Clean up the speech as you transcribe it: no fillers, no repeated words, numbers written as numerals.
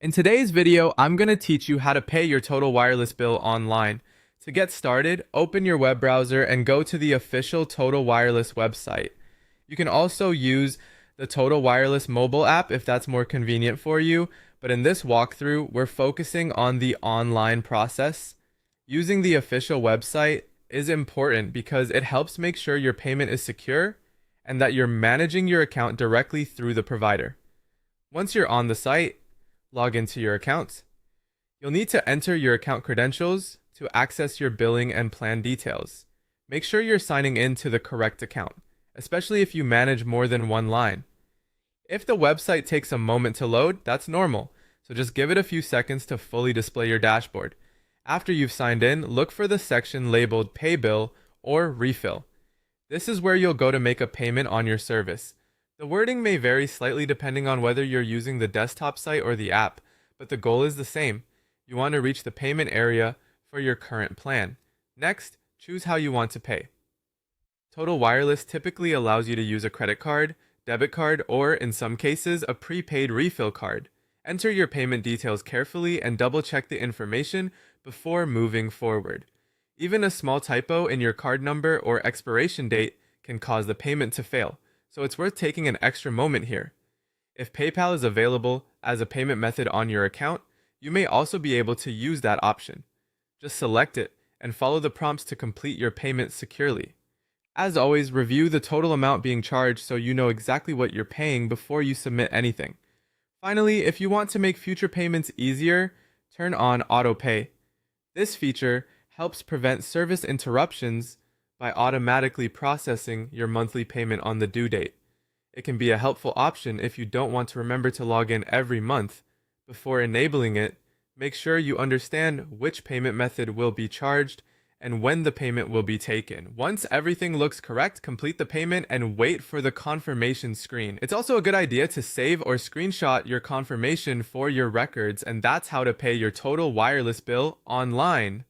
In today's video, I'm going to teach you how to pay your total wireless bill online. To get started, open your web browser and go to the official Total Wireless website. You can also use the Total Wireless mobile app if that's more convenient for you, but in this walkthrough, we're focusing on the online process. Using the official website is important because it helps make sure your payment is secure and that you're managing your account directly through the provider. Once you're on the site, log into your account. You'll need to enter your account credentials to access your billing and plan details. Make sure you're signing in to the correct account, especially if you manage more than one line. If the website takes a moment to load, that's normal, so just give it a few seconds to fully display your dashboard. After you've signed in, look for the section labeled Pay Bill or Refill. This is where you'll go to make a payment on your service. The wording may vary slightly depending on whether you're using the desktop site or the app, but the goal is the same. You want to reach the payment area for your current plan. Next, choose how you want to pay. Total Wireless typically allows you to use a credit card, debit card, or in some cases, a prepaid refill card. Enter your payment details carefully and double check the information before moving forward. Even a small typo in your card number or expiration date can cause the payment to fail, so it's worth taking an extra moment here. If PayPal is available as a payment method on your account, you may also be able to use that option. Just select it and follow the prompts to complete your payment securely. As always, review the total amount being charged so you know exactly what you're paying before you submit anything. Finally, if you want to make future payments easier, turn on Auto Pay. This feature helps prevent service interruptions by automatically processing your monthly payment on the due date. It can be a helpful option if you don't want to remember to log in every month. Before enabling it, make sure you understand which payment method will be charged and when the payment will be taken. Once everything looks correct, complete the payment and wait for the confirmation screen. It's also a good idea to save or screenshot your confirmation for your records, and that's how to pay your total wireless bill online.